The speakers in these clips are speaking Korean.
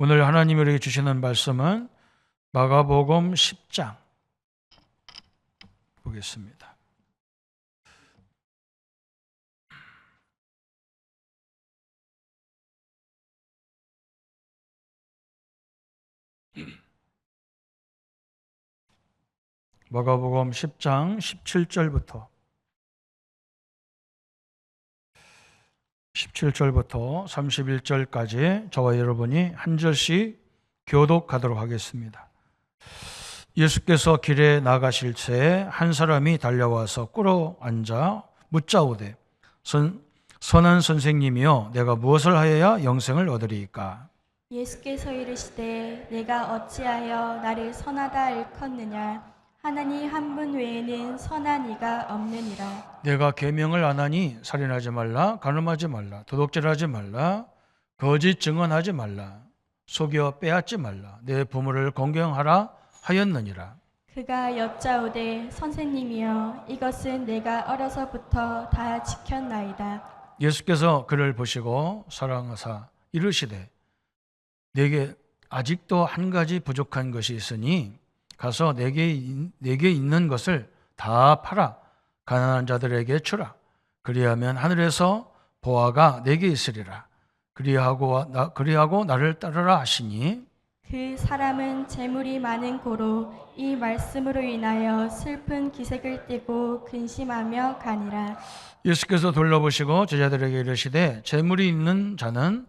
오늘 하나님이 우리에게 주시는 말씀은 마가복음 10장 보겠습니다. 마가복음 10장 17절부터 31절까지 저와 여러분이 한 절씩 교독하도록 하겠습니다. 예수께서 길에 나가실 새에 한 사람이 달려와서 꿇어 앉아 묻자오되 선한 선생님이여 내가 무엇을 하여야 영생을 얻으리이까? 예수께서 이르시되 내가 어찌하여 나를 선하다 일컫느냐 하나님 한 분 외에는 선한 이가 없느니라. 내가 계명을 안 하니 살인하지 말라, 간음하지 말라, 도둑질하지 말라, 거짓 증언하지 말라, 속여 빼앗지 말라, 내 부모를 공경하라 하였느니라. 그가 여짜오되 선생님이여 이것은 내가 어려서부터 다 지켰나이다. 예수께서 그를 보시고 사랑하사 이르시되 내게 아직도 한 가지 부족한 것이 있으니 가서 내게 있는 것을 다 팔아 가난한 자들에게 주라. 그리하면 하늘에서 보화가 내게 있으리라. 그리하고 나를 따르라 하시니 그 사람은 재물이 많은 고로 이 말씀으로 인하여 슬픈 기색을 띠고 근심하며 가니라. 예수께서 돌려보시고 제자들에게 이르시되 재물이 있는 자는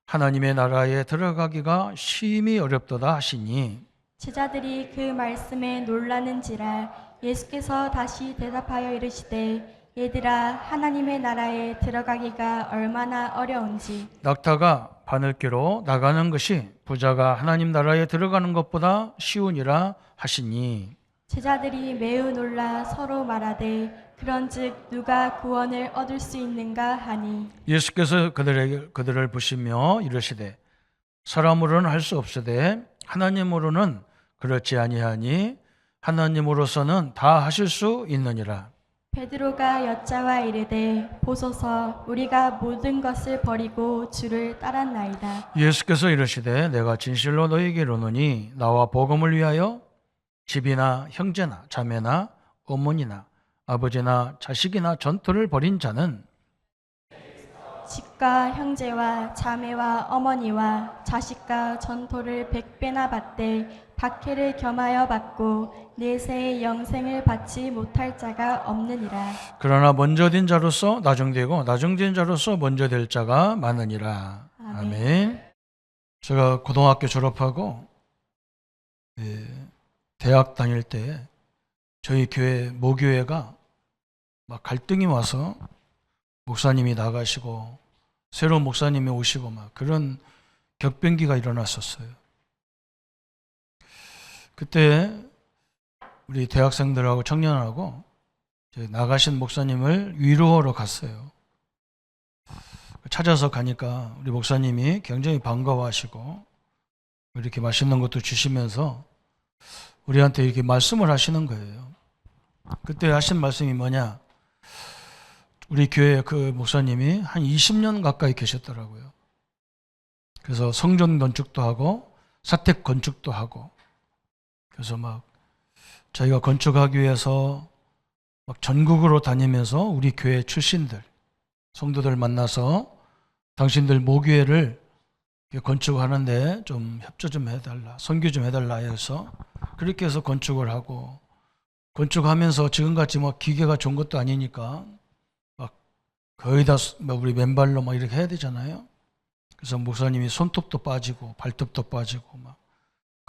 하나님의 나라에 들어가기가 심히 어렵도다 하시니 제자들이 그 말씀에 놀라는지라. 예수께서 다시 대답하여 이르시되 얘들아 하나님의 나라에 들어가기가 얼마나 어려운지 낙타가 바늘귀로 나가는 것이 부자가 하나님 나라에 들어가는 것보다 쉬우니라 하시니 제자들이 매우 놀라 서로 말하되 그런즉 누가 구원을 얻을 수 있는가 하니 예수께서 그들을 보시며 이르시되 사람으로는 할 수 없으되 하나님으로는 그렇지 아니하니 하나님으로서는 다 하실 수 있느니라. 베드로가 여짜와 이르되 보소서 우리가 모든 것을 버리고 주를 따랐나이다. 예수께서 이르시되 내가 진실로 너희에게 이르노니 나와 복음을 위하여 집이나 형제나 자매나 어머니나 아버지나 자식이나 전토를 벌인 자는 집과 형제와 자매와 어머니와 자식과 전토를 100배나 받되 박해를 겸하여 받고 내세의 영생을 받지 못할 자가 없느니라. 그러나 먼저 된 자로서 나중되고 나중된 자로서 먼저 될 자가 많으니라. 아멘. 제가 고등학교 졸업하고 대학 다닐 때 저희 교회 모교회가 막 갈등이 와서 목사님이 나가시고 새로운 목사님이 오시고 막 그런 격변기가 일어났었어요. 그때 우리 대학생들하고 청년하고 나가신 목사님을 위로하러 갔어요. 찾아서 가니까 우리 목사님이 굉장히 반가워하시고 이렇게 맛있는 것도 주시면서 우리한테 이렇게 말씀을 하시는 거예요. 그때 하신 말씀이 뭐냐? 우리 교회 그 목사님이 한 20년 가까이 계셨더라고요. 그래서 성전 건축도 하고 사택 건축도 하고 그래서 막 자기가 건축하기 위해서 막 전국으로 다니면서 우리 교회 출신들 성도들 만나서 당신들 모교회를 건축하는데 좀 협조 좀 해달라, 선교 좀 해달라 해서 그렇게 해서 건축을 하고 건축하면서 지금같이 뭐 기계가 좋은 것도 아니니까 막 거의 다 우리 맨발로 막 이렇게 해야 되잖아요. 그래서 목사님이 손톱도 빠지고 발톱도 빠지고 막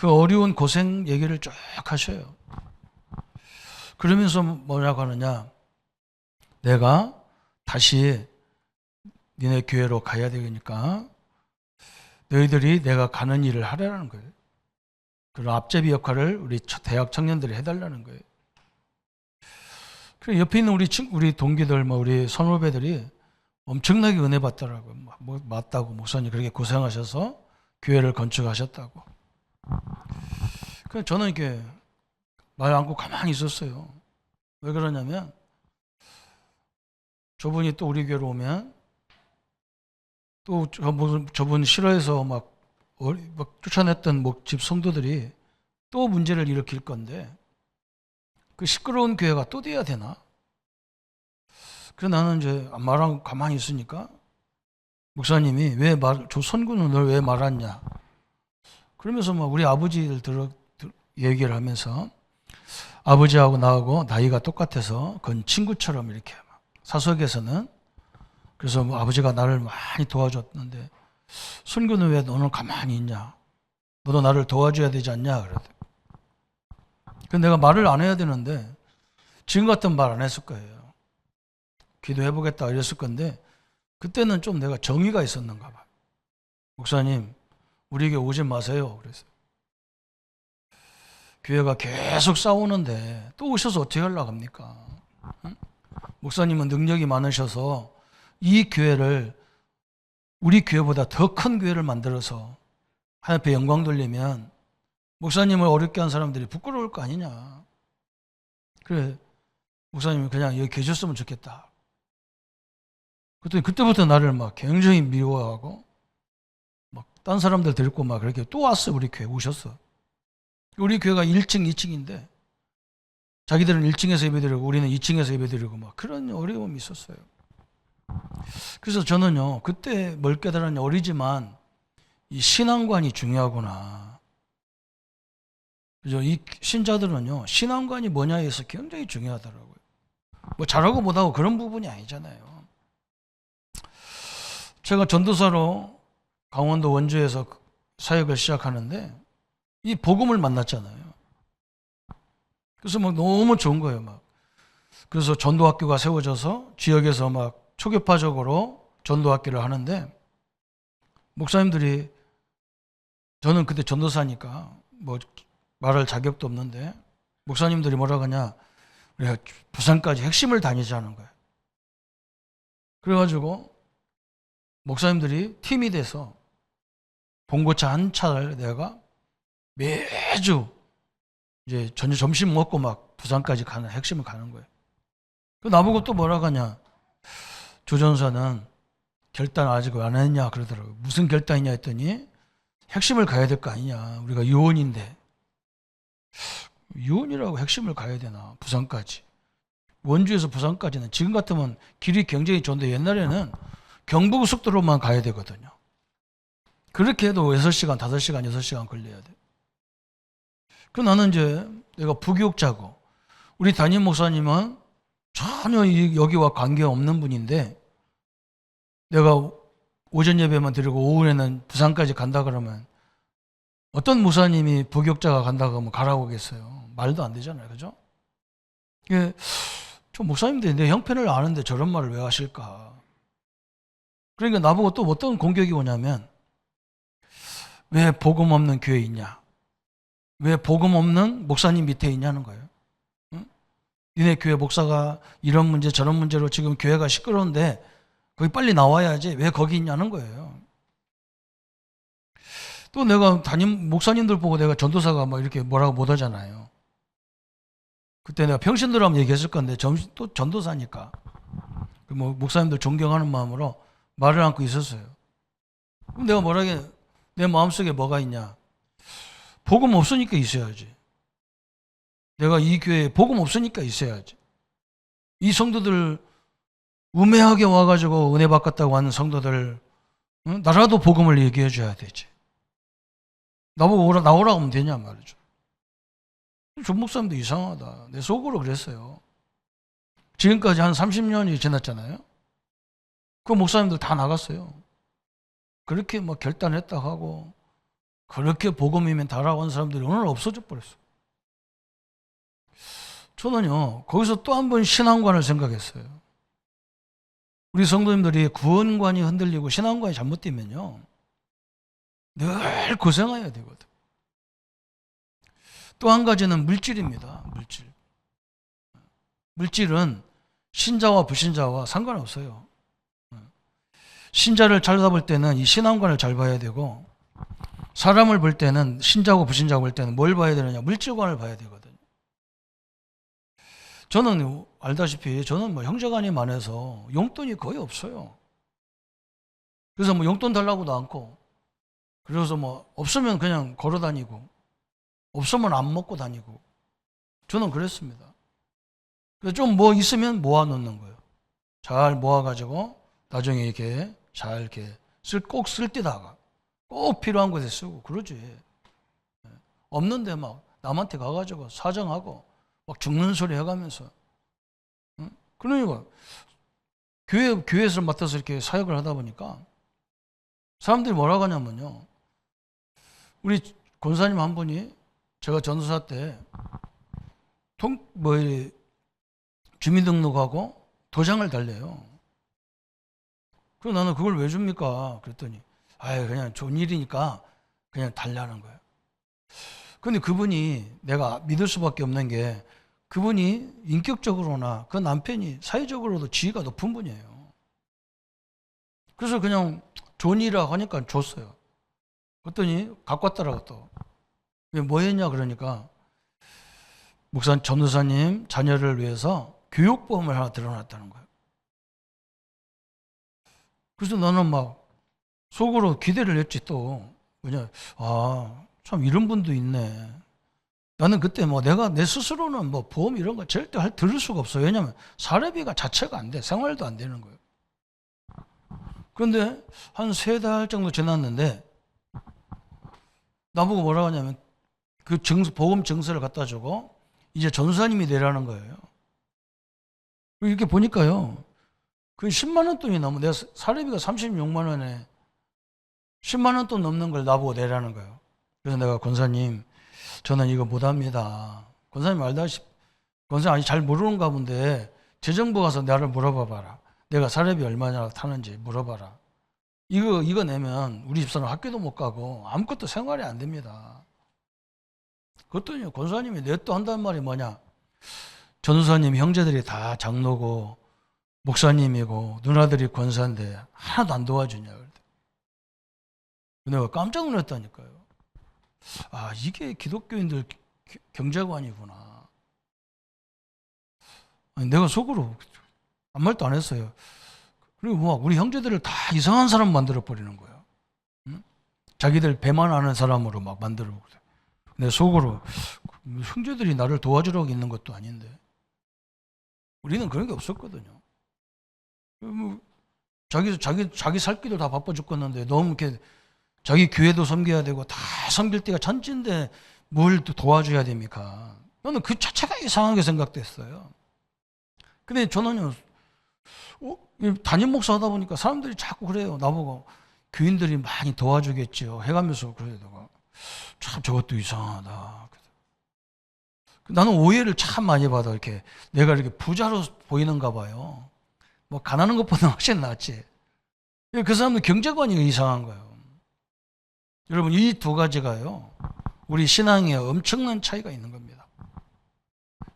그 어려운 고생 얘기를 쭉 하셔요. 그러면서 뭐라고 하느냐? 내가 다시 니네 교회로 가야 되니까 너희들이 내가 가는 일을 하라는 거예요. 그런 앞제비 역할을 우리 대학 청년들이 해달라는 거예요. 그래서 옆에 있는 우리 동기들, 우리 선후배들이 엄청나게 은혜 받더라고요. 뭐 맞다고 목사님 그렇게 고생하셔서 교회를 건축하셨다고. 그래서 저는 이렇게 말 안고 가만히 있었어요. 왜 그러냐면 저분이 또 우리 교회로 오면 또 저분 싫어해서 막 막 쫓아냈던 집 성도들이 또 문제를 일으킬 건데 그 시끄러운 교회가 또 돼야 되나? 그래서 나는 이제 말하고 가만히 있으니까 목사님이 저 선구는 널 왜 말았냐? 그러면서 막 우리 아버지를 얘기를 하면서 아버지하고 나하고 나이가 똑같아서 그건 친구처럼 이렇게 사석에서는 그래서 뭐 아버지가 나를 많이 도와줬는데 선구는 왜 너는 가만히 있냐? 너도 나를 도와줘야 되지 않냐? 그러더라고요. 그래서 내가 말을 안 해야 되는데 지금 같은 말 안 했을 거예요. 기도해보겠다 이랬을 건데 그때는 좀 내가 정의가 있었는가 봐요. 목사님, 우리에게 오지 마세요. 그래서 교회가 계속 싸우는데 또 오셔서 어떻게 하려고 합니까? 응? 목사님은 능력이 많으셔서 이 교회를 우리 교회보다 더 큰 교회를 만들어서 하나님 앞에 영광 돌리면 목사님을 어렵게 한 사람들이 부끄러울 거 아니냐. 그래, 목사님이 그냥 여기 계셨으면 좋겠다. 그랬더니 그때부터 나를 막 굉장히 미워하고 막 딴 사람들 데리고 막 그렇게 또 왔어요. 우리 교회 오셨어. 우리 교회가 1층, 2층인데 자기들은 1층에서 예배드리고 우리는 2층에서 예배드리고 막 그런 어려움이 있었어요. 그래서 저는요, 그때 뭘 깨달았냐, 어리지만 이 신앙관이 중요하구나. 그죠? 이 신자들은요, 신앙관이 뭐냐에 서 굉장히 중요하더라고요. 뭐 잘하고 못하고 그런 부분이 아니잖아요. 제가 전도사로 강원도 원주에서 사역을 시작하는데 이 복음을 만났잖아요. 그래서 막 너무 좋은 거예요, 막. 그래서 전도학교가 세워져서 지역에서 막 초교파적으로 전도학교를 하는데 목사님들이 저는 그때 전도사니까 뭐 말할 자격도 없는데 목사님들이 뭐라고 하냐, 우리가 부산까지 핵심을 다니자는 거예요. 그래가지고 목사님들이 팀이 돼서 봉고차 한 차를 내가 매주 이제 점심 먹고 막 부산까지 가는 핵심을 가는 거예요. 그 나보고 또 뭐라고 하냐, 조전사는 결단 아직 안 했냐 그러더라고요. 무슨 결단이냐 했더니 핵심을 가야 될 거 아니냐. 우리가 유언인데. 유언이라고 핵심을 가야 되나, 부산까지. 원주에서 부산까지는 지금 같으면 길이 굉장히 좋은데 옛날에는 경부고속도로만 가야 되거든요. 그렇게 해도 6시간, 5시간, 6시간 걸려야 돼. 그 나는 이제 내가 부교육자고 우리 담임 목사님은 전혀 여기와 관계없는 분인데 내가 오전 예배만 드리고 오후에는 부산까지 간다 그러면 어떤 목사님이 부교육자가 간다고 하면 가라고 하겠어요. 말도 안 되잖아요. 그죠? 이게 저 목사님들이 내 형편을 아는데 저런 말을 왜 하실까? 그러니까 나보고 또 어떤 공격이 오냐면 왜 복음 없는 교회 있냐? 왜 복음 없는 목사님 밑에 있냐는 거예요. 응? 니네 교회 목사가 이런 문제 저런 문제로 지금 교회가 시끄러운데 거기 빨리 나와야지 왜 거기 있냐는 거예요. 또 내가 담임 목사님들 보고 내가 전도사가 막 이렇게 뭐라고 못 하잖아요. 그때 내가 평신도로 한번 얘기했을 건데 또 전도사니까 뭐 목사님들 존경하는 마음으로 말을 않고 있었어요. 그럼 내가 뭐라게 내 마음속에 뭐가 있냐? 복음 없으니까 있어야지. 내가 이 교회에 복음 없으니까 있어야지. 이 성도들 우매하게 와가지고 은혜 받겠다고 하는 성도들 나라도 복음을 얘기해 줘야 되지. 나보고 나오라고 하면 되냐 말이죠. 전 목사님도 이상하다. 내 속으로 그랬어요. 지금까지 한 30년이 지났잖아요. 그 목사님들 다 나갔어요. 그렇게 뭐 결단했다 하고 그렇게 복음이면 달아온 사람들이 오늘 없어져 버렸어. 저는요 거기서 또 한 번 신앙관을 생각했어요. 우리 성도님들이 구원관이 흔들리고 신앙관이 잘못되면요 늘 고생해야 되거든. 또 한 가지는 물질입니다. 물질은 신자와 불신자와 상관없어요. 신자를 잘 잡을 때는 이 신앙관을 잘 봐야 되고 사람을 볼 때는 신자고 불신자고 볼 때는 뭘 봐야 되느냐, 물질관을 봐야 되거든요. 저는 알다시피 저는 뭐 형제간이 많아서 용돈이 거의 없어요. 그래서 뭐 용돈 달라고도 않고 그래서 뭐 없으면 그냥 걸어 다니고 없으면 안 먹고 다니고 저는 그랬습니다. 그래서 좀 뭐 있으면 모아 놓는 거예요. 잘 모아가지고 나중에 이렇게 잘 이렇게 꼭 쓸 때다가 꼭 필요한 곳에 쓰고 그러지. 없는데 막 남한테 가가지고 사정하고 막 죽는 소리 해가면서. 응? 그러니까 교회에서 맡아서 이렇게 사역을 하다 보니까 사람들이 뭐라고 하냐면요. 우리 권사님 한 분이 제가 전도사 때 주민등록하고 도장을 달래요. 그래서 나는 그걸 왜 줍니까? 그랬더니 그냥 좋은 일이니까 그냥 달라는 거예요. 근데 그분이 내가 믿을 수밖에 없는 게 그분이 인격적으로나 그 남편이 사회적으로도 지위가 높은 분이에요. 그래서 그냥 좋은 일이라고 하니까 줬어요. 그랬더니 갖고 왔더라고 또. 뭐 했냐 그러니까 목사 전도사님 자녀를 위해서 교육보험을 하나 들어놨다는 거예요. 그래서 나는 막 속으로 기대를 했지 또. 뭐냐, 참 이런 분도 있네. 나는 그때 뭐 내가 내 스스로는 뭐 보험 이런 거 절대 들을 수가 없어요. 왜냐면 사례비가 자체가 안 돼. 생활도 안 되는 거예요. 그런데 한 3달 정도 지났는데 나보고 뭐라고 하냐면 그 보험 증서를 갖다 주고 이제 전사님이 내라는 거예요. 이렇게 보니까요. 그 10만 원 돈이 넘어. 내가 사례비가 36만 원에 10만 원 돈 넘는 걸 나보고 내라는 거예요. 그래서 내가 권사님 저는 이거 못합니다. 권사님 알다시피 권사님 아직 잘 모르는가 본데 재정부 가서 나를 물어봐 봐라. 내가 사례비 얼마나 타는지 물어봐라. 이거 내면 우리 집사람 학교도 못 가고 아무것도 생활이 안 됩니다. 그랬더니 권사님이 내 또 한다는 말이 뭐냐. 전도사님 형제들이 다 장로고 목사님이고 누나들이 권사인데 하나도 안 도와주냐. 내가 깜짝 놀랐다니까요. 이게 기독교인들 경제관이구나. 내가 속으로 아무 말도 안 했어요. 그리고 막 우리 형제들을 다 이상한 사람 만들어 버리는 거예요. 응? 자기들 배만 아는 사람으로 막 만들어 버려요. 내 속으로 형제들이 나를 도와주려고 있는 것도 아닌데 우리는 그런 게 없었거든요. 자기 살 길도 다 바빠 죽겠는데 너무 이렇게 자기 교회도 섬겨야 되고 다 섬길 때가 천진데 뭘 또 도와줘야 됩니까? 저는 그 자체가 이상하게 생각됐어요. 근데 저는요, 담임 목사 하다 보니까 사람들이 자꾸 그래요. 나보고 교인들이 많이 도와주겠죠. 해가면서 그래요. 참 저것도 이상하다. 나는 오해를 참 많이 받아. 이렇게 내가 이렇게 부자로 보이는가 봐요. 뭐 가난한 것보다 훨씬 낫지. 그 사람들 경제관이 이상한 거예요. 여러분 이 두 가지가요. 우리 신앙에 엄청난 차이가 있는 겁니다.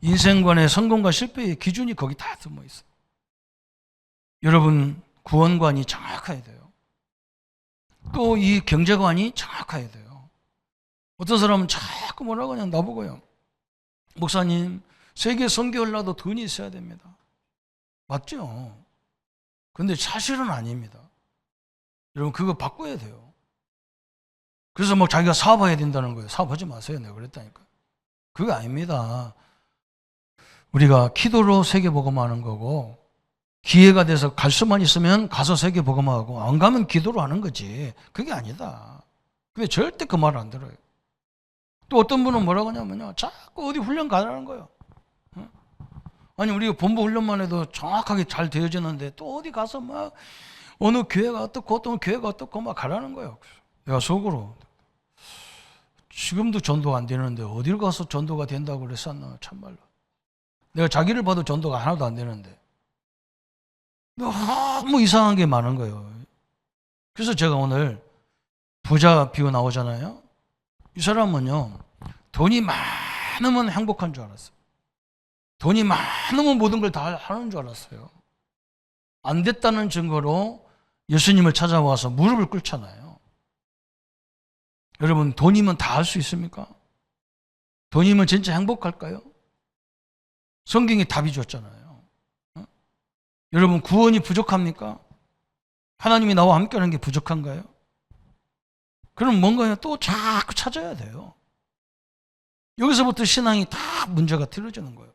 인생관의 성공과 실패의 기준이 거기 다 숨어 있어요. 여러분 구원관이 정확해야 돼요. 또 이 경제관이 정확해야 돼요. 어떤 사람은 자꾸 뭐라고 하냐 나보고요. 목사님 세계 선교하려도 돈이 있어야 됩니다. 맞죠? 근데 사실은 아닙니다. 여러분 그거 바꿔야 돼요. 그래서 뭐 자기가 사업해야 된다는 거예요. 사업하지 마세요. 내가 그랬다니까. 그거 아닙니다. 우리가 기도로 세계 복음하는 거고 기회가 돼서 갈 수만 있으면 가서 세계 복음하고 안 가면 기도로 하는 거지. 그게 아니다. 근데 절대 그 말 안 들어요. 또 어떤 분은 뭐라고 하냐면요. 자꾸 어디 훈련 가라는 거예요. 아니 우리가 본부 훈련만 해도 정확하게 잘 되어지는데 또 어디 가서 막 어느 교회가 어떻고 어떤 교회가 어떻고 막 가라는 거예요. 내가 속으로 지금도 전도가 안 되는데 어딜 가서 전도가 된다고 그랬었나 참말로. 내가 자기를 봐도 전도가 하나도 안 되는데 너무 이상한 게 많은 거예요. 그래서 제가 오늘 부자 비유 나오잖아요. 이 사람은요 돈이 많으면 행복한 줄 알았어요. 돈이 많으면 모든 걸 다 하는 줄 알았어요. 안 됐다는 증거로 예수님을 찾아와서 무릎을 꿇잖아요. 여러분 돈이면 다 할 수 있습니까? 돈이면 진짜 행복할까요? 성경이 답이 줬잖아요. 여러분 구원이 부족합니까? 하나님이 나와 함께하는 게 부족한가요? 그럼 뭔가 또 자꾸 찾아야 돼요. 여기서부터 신앙이 다 문제가 틀어지는 거예요.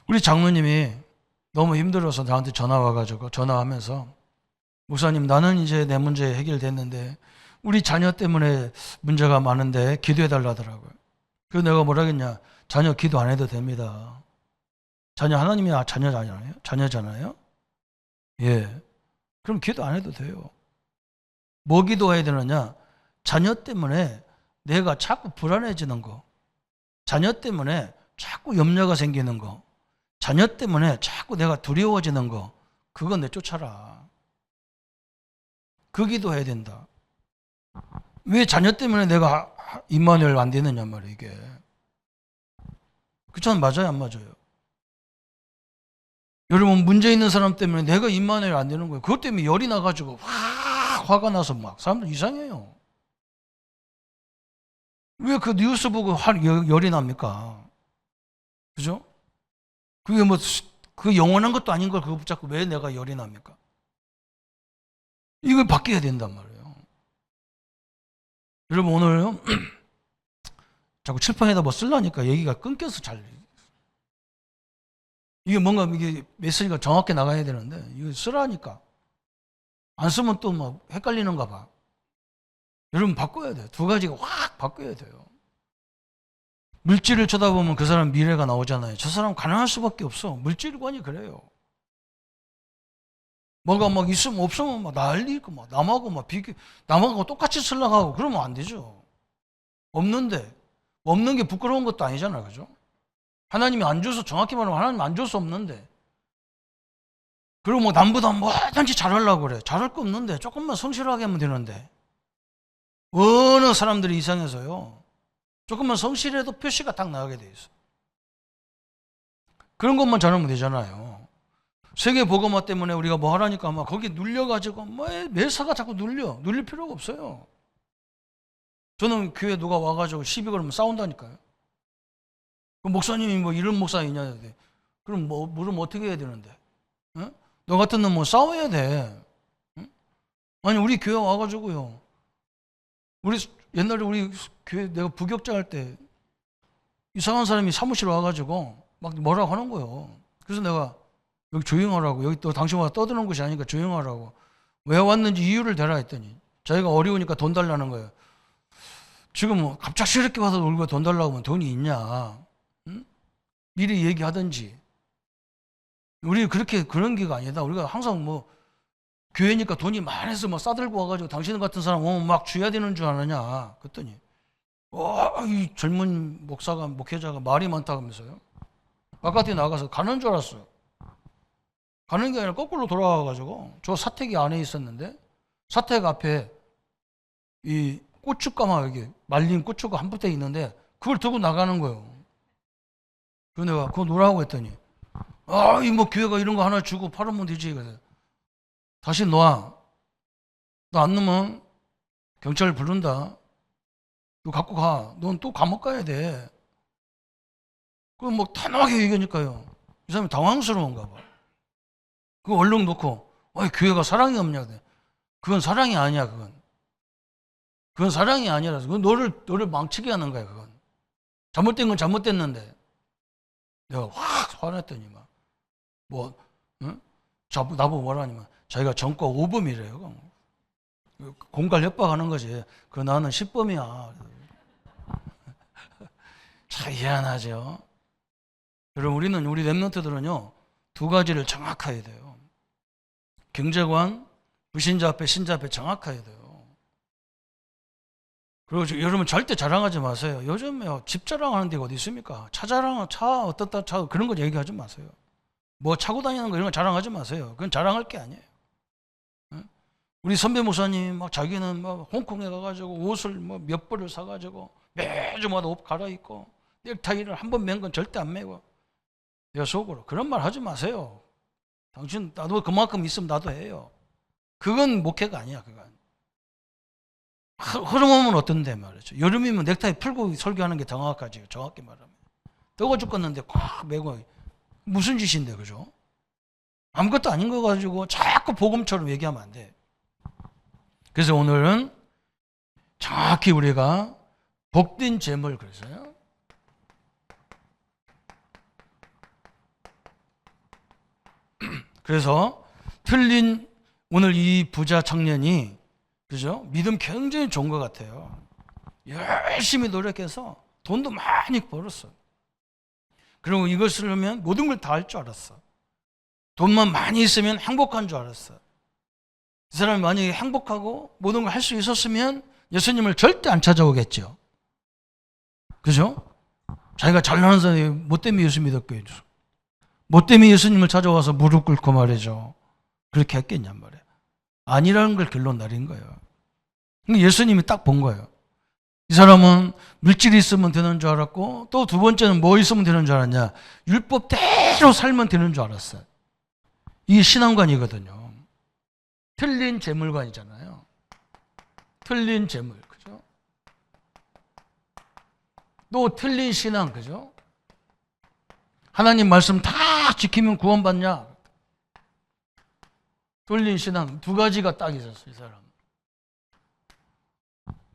우리 장로님이 너무 힘들어서 나한테 전화하면서 목사님, 나는 이제 내 문제 해결됐는데 우리 자녀 때문에 문제가 많은데 기도해 달라더라고요. 그래서 내가 뭐라겠냐? 자녀 기도 안 해도 됩니다. 자녀 하나님이 자녀잖아요. 자녀잖아요. 예. 그럼 기도 안 해도 돼요. 뭐 기도해야 되느냐? 자녀 때문에 내가 자꾸 불안해지는 거, 자녀 때문에 자꾸 염려가 생기는 거, 자녀 때문에 자꾸 내가 두려워지는 거, 그건 내쫓아라. 그 기도해야 된다. 왜 자녀 때문에 내가 임마누엘 안 되느냐 말이에요, 이게. 그렇잖아요. 맞아요, 안 맞아요? 여러분, 문제 있는 사람 때문에 내가 임마누엘 안 되는 거예요. 그것 때문에 열이 나가지고 화가 나서 막 사람들 이상해요. 왜 그 뉴스 보고 열이 납니까? 그죠? 그게 뭐 그 영원한 것도 아닌 걸 그거 붙잡고 왜 내가 열이 납니까? 이걸 바뀌어야 된단 말이에요. 여러분, 오늘 자꾸 칠판에다 뭐 쓰려니까 얘기가 끊겨서 이게 뭔가 이게 메시지가 정확히 나가야 되는데 이거 쓰라니까 안 쓰면 또 막 헷갈리는가 봐. 여러분, 바꿔야 돼요. 두 가지가 확 바꿔야 돼요. 물질을 쳐다보면 그 사람 미래가 나오잖아요. 저 사람 가난할 수밖에 없어. 물질관이 그래요. 뭔가 막 있으면 없으면 막 난리 있고 막 남하고 막 남하고 똑같이 쓰려고 그러면 안 되죠. 없는 게 부끄러운 것도 아니잖아요. 그죠? 하나님이 안 줘서, 정확히 말하면 하나님 안 줘서 없는데, 그리고 뭐 남보다 뭐든지 잘하려고 그래. 잘할 거 없는데 조금만 성실하게 하면 되는데, 어느 사람들이 이상해서요, 조금만 성실해도 표시가 딱 나가게 돼 있어. 그런 것만 잘하면 되잖아요. 세계 복음화 때문에 우리가 뭐 하라니까 막 거기 눌려가지고 뭐 매사가 자꾸 눌릴 필요가 없어요. 저는 교회 누가 와가지고 시비 걸면 싸운다니까요. 그 목사님이 뭐 이런 목사이냐? 그럼 뭐 물으면 어떻게 해야 되는데? 응? 너 같은 놈 뭐 싸워야 돼. 응? 아니, 우리 교회 와가지고요. 옛날에 우리 교회 내가 부격자 할 때 이상한 사람이 사무실 와가지고 막 뭐라고 하는 거예요. 그래서 내가 여기 조용하라고, 여기 또 당신 와서 떠드는 곳이 아니니까 조용하라고, 왜 왔는지 이유를 대라 했더니 자기가 어려우니까 돈 달라는 거예요. 지금 뭐 갑작스럽게 와서 우리가 돈 달라고 하면 돈이 있냐? 응? 미리 얘기하든지. 우리 그런 게가 아니다. 우리가 항상 뭐 교회니까 돈이 많아서 막 싸들고 와가지고 당신 같은 사람 오면 막 줘야 되는 줄 아느냐? 그랬더니 이 젊은 목회자가 말이 많다면서요. 바깥에 나가서 가는 줄 알았어요. 가는 게 아니라 거꾸로 돌아와가지고 저 사택이 안에 있었는데 사택 앞에 이 고춧가마, 여기 말린 고추가 한 부대 있는데 그걸 들고 나가는 거예요. 그래서 내가 그거 놓으라고 했더니 이 뭐 교회가 이런 거 하나 주고 팔으면 되지. 그래서 다시 놔. 너 안 넣으면 경찰 부른다. 너 갖고 가. 넌 또 감옥 가야 돼. 그럼 뭐 단호하게 얘기하니까요. 이 사람이 당황스러운가 봐. 그거 얼른 놓고 교회가 사랑이 없냐. 그건 사랑이 아니야. 그건 사랑이 아니라서. 그건 너를 망치게 하는 거야. 그건 잘못된 건 잘못됐는데. 내가 확 화났더니 나보고 뭐라니만 자기가 전과 5범이래요. 공갈 협박하는 거지. 나는 10범이야. 참 희한하죠. 여러분, 우리 랩런트들은요, 두 가지를 정확해야 돼요. 경제관, 불신자 앞에 신자 앞에 정확해야 돼요. 그리고 여러분 절대 자랑하지 마세요. 요즘에 집 자랑하는 데가 어디 있습니까? 차 어떻다 차 그런 거 얘기하지 마세요. 뭐 차고 다니는 거 이런 거 자랑하지 마세요. 그건 자랑할 게 아니에요. 우리 선배 목사님 자기는 홍콩에 가가지고 옷을 몇 벌을 사가지고 매주마다 옷 갈아입고 넥타이를 한 번 맨 건 절대 안 매고. 내가 속으로 그런 말 하지 마세요. 당신 나도 그만큼 있으면 나도 해요. 그건 목회가 아니야. 그건 흐름하면 어떤데 말이죠. 여름이면 넥타이 풀고 설교하는 게 정확하지. 정확히 말하면 더워 죽겠는데 꽉 매고 무슨 짓인데, 그죠? 아무것도 아닌 거 가지고 자꾸 복음처럼 얘기하면 안 돼. 그래서 오늘은 정확히 우리가 복된 재물 그래서요. 그래서 틀린 오늘 이 부자 청년이 그죠? 믿음 굉장히 좋은 것 같아요. 열심히 노력해서 돈도 많이 벌었어. 그리고 이것을 하면 모든 걸 다 할 줄 알았어. 돈만 많이 있으면 행복한 줄 알았어. 이 사람이 만약에 행복하고 모든 걸 할 수 있었으면 예수님을 절대 안 찾아오겠죠. 그죠? 자기가 잘나는 사람이 뭐 때문에 예수 믿었겠죠. 뭐 때문에 예수님을 찾아와서 무릎 꿇고 말이죠. 그렇게 했겠냔 말이에요. 아니라는 걸 결론 내린 거예요. 예수님이 딱 본 거예요. 이 사람은 물질이 있으면 되는 줄 알았고 또 두 번째는 뭐 있으면 되는 줄 알았냐. 율법대로 살면 되는 줄 알았어요. 이게 신앙관이거든요. 틀린 재물관이잖아요. 틀린 재물, 그죠? 또 틀린 신앙, 그죠? 하나님 말씀 다 지키면 구원받냐? 틀린 신앙 두 가지가 딱 있었어요, 이 사람.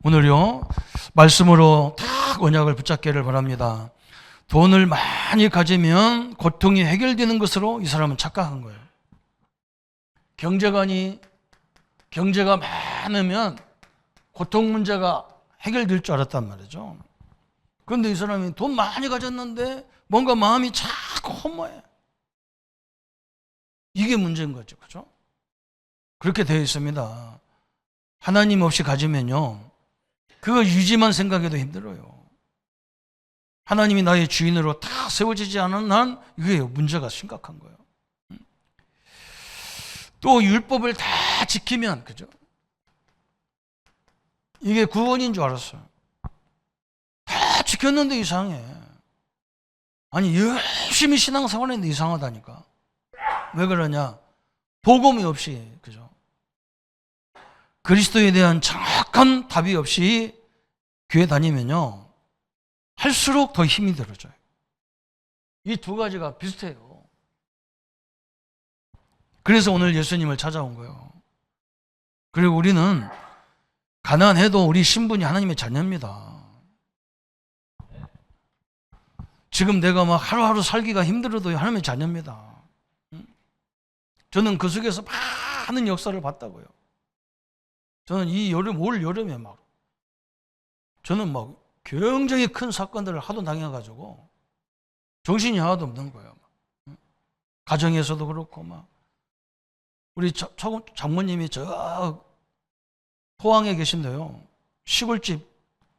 오늘요, 말씀으로 딱 언약을 붙잡기를 바랍니다. 돈을 많이 가지면 고통이 해결되는 것으로 이 사람은 착각한 거예요. 경제가 많으면 고통 문제가 해결될 줄 알았단 말이죠. 그런데 이 사람이 돈 많이 가졌는데 뭔가 마음이 자꾸 허무해. 이게 문제인 거죠. 그죠? 그렇게 되어 있습니다. 하나님 없이 가지면요, 그거 유지만 생각해도 힘들어요. 하나님이 나의 주인으로 다 세워지지 않은 한 이게 문제가 심각한 거예요. 또 율법을 다 지키면, 그죠? 이게 구원인 줄 알았어요. 다 지켰는데 이상해. 아니, 열심히 신앙생활 했는데 이상하다니까. 왜 그러냐? 복음이 없이, 그죠? 그리스도에 대한 정확한 답이 없이 교회 다니면요, 할수록 더 힘이 들어져요. 이 두 가지가 비슷해요. 그래서 오늘 예수님을 찾아온 거예요. 그리고 우리는 가난해도 우리 신분이 하나님의 자녀입니다. 지금 내가 막 하루하루 살기가 힘들어도 하나님의 자녀입니다. 저는 그 속에서 많은 역사를 봤다고요. 저는 이 여름, 올 여름에 저는 굉장히 큰 사건들을 하도 당해가지고 정신이 하나도 없는 거예요. 가정에서도 그렇고 우리 장모님이 저 포항에 계신데요. 시골집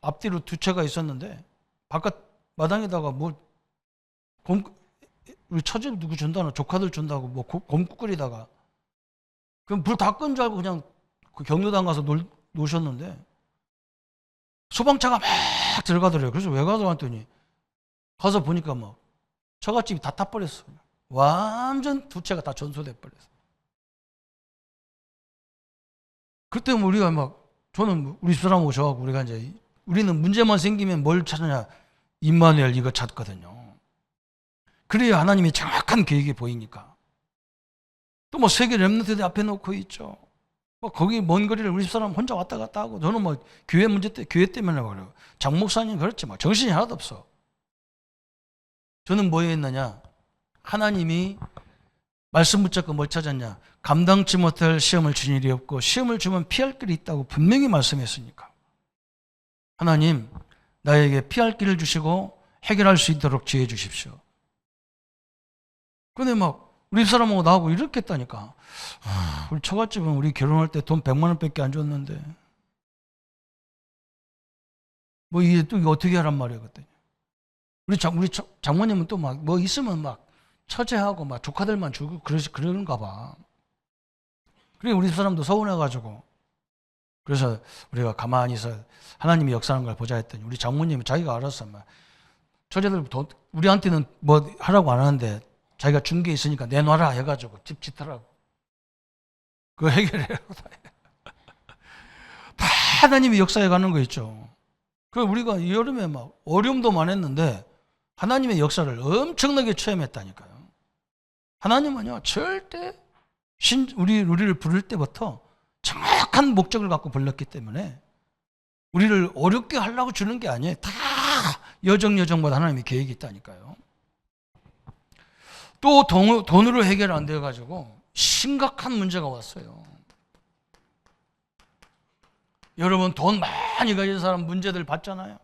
앞뒤로 두 채가 있었는데 바깥 마당에다가 우리 처제 누구 준다나 조카들 준다고 곰국 끓이다가 그럼 불 다 끈 줄 알고 그냥 그 경로당 가서 노셨는데 소방차가 막 들어가더래요. 그래서 왜 가서 왔더니 가서 보니까 처갓집이 다 타버렸어요. 완전 두 채가 다 전소돼 버렸어요. 그때 우리가 저는 우리 집사람 오셔가지고 우리는 문제만 생기면 뭘 찾느냐? 임마누엘 이거 찾거든요. 그래야 하나님이 정확한 계획이 보이니까. 또 세계 렘넌트들 앞에 놓고 있죠. 거기 먼 거리를 우리 집사람 혼자 왔다 갔다 하고 저는 교회 때문에 그래요. 장 목사님 그렇지 정신이 하나도 없어. 저는 뭐에 있느냐? 하나님이 말씀 붙잡고 뭘 찾았냐? 감당치 못할 시험을 준 일이 없고 시험을 주면 피할 길이 있다고 분명히 말씀했으니까. 하나님, 나에게 피할 길을 주시고 해결할 수 있도록 지혜 주십시오. 근데 우리 사람하고 나하고 이렇게 했다니까. 우리 처갓집은 우리 결혼할 때 돈 100만 원밖에 안 줬는데 이게 또 어떻게 하란 말이에요. 그때 우리 장모님은 또 있으면 처제하고 조카들만 주고 그런가 봐. 그래 우리 사람도 서운해가지고 그래서 우리가 가만히 있어 하나님이 역사하는 걸 보자 했더니 우리 장모님은 자기가 알았어. 처제들 우리한테는 하라고 안 하는데 자기가 준 게 있으니까 내놔라 해가지고 집 짓더라고. 그거 해결해라고 다 하나님이 역사해 가는 거 있죠. 그래서 우리가 이 여름에 어려움도 많았는데 하나님의 역사를 엄청나게 체험했다니까요. 하나님은요 절대 우리를 부를 때부터 정확한 정확한 목적을 갖고 불렀기 때문에 우리를 어렵게 하려고 주는 게 아니에요. 다 여정마다 하나님의 계획이 있다니까요. 또 돈으로 해결 안 돼가지고 심각한 문제가 왔어요. 여러분 돈 많이 가진 사람 문제들 봤잖아요.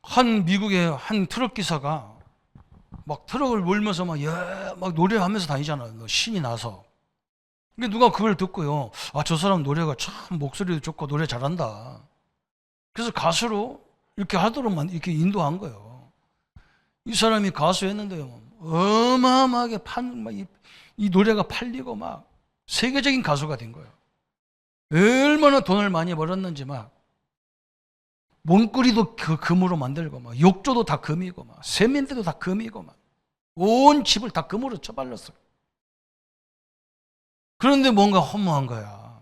한 미국의 한 트럭 기사가 막 트럭을 몰면서 막 노래하면서 다니잖아요. 신이 나서. 근데 누가 그걸 듣고요. 아, 저 사람 노래가 참 목소리도 좋고 노래 잘한다. 그래서 가수로 이렇게 하도록 이렇게 인도한 거예요. 이 사람이 가수였는데요. 어마어마하게 이 노래가 팔리고 막 세계적인 가수가 된 거예요. 얼마나 돈을 많이 벌었는지 막 몸꾸리도 금으로 만들고 막 욕조도 다 금이고 막 세면대도 다 금이고 막 온 집을 다 금으로 쳐발랐어요. 그런데 뭔가 허무한 거야.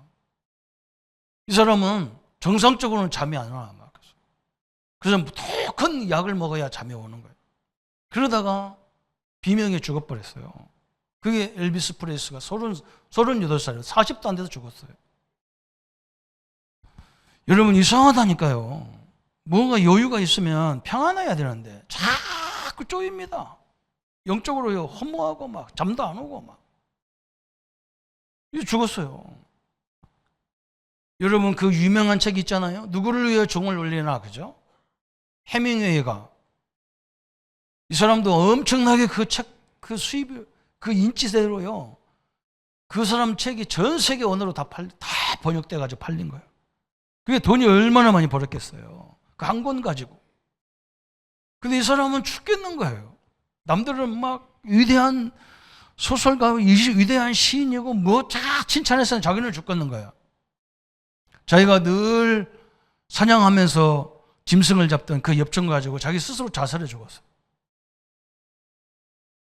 이 사람은 정상적으로는 잠이 안 와. 그래서 더 큰 약을 먹어야 잠이 오는 거예요. 그러다가 비명에 죽어버렸어요. 그게 엘비스 프레슬리가 38살이에요. 40도 안 돼서 죽었어요. 여러분 이상하다니까요. 뭔가 여유가 있으면 평안해야 되는데 자꾸 쪼입니다. 영적으로 허무하고 막 잠도 안 오고 막. 죽었어요. 여러분 그 유명한 책 있잖아요. 누구를 위해 종을 울리나, 그죠? 해밍웨이가. 이 사람도 엄청나게 그 책, 그 수입, 그 인지대로요. 그 사람 책이 전 세계 언어로 다 번역돼가지고 팔린 거예요. 그게 돈이 얼마나 많이 벌었겠어요. 그 한 권 가지고. 근데 이 사람은 죽겠는 거예요. 남들은 막 위대한 소설가, 위대한 시인이고 뭐 다 칭찬해서 자기는 죽겠는 거야. 자기가 늘 사냥하면서 짐승을 잡던 그 엽전 가지고 자기 스스로 자살해 죽었어요.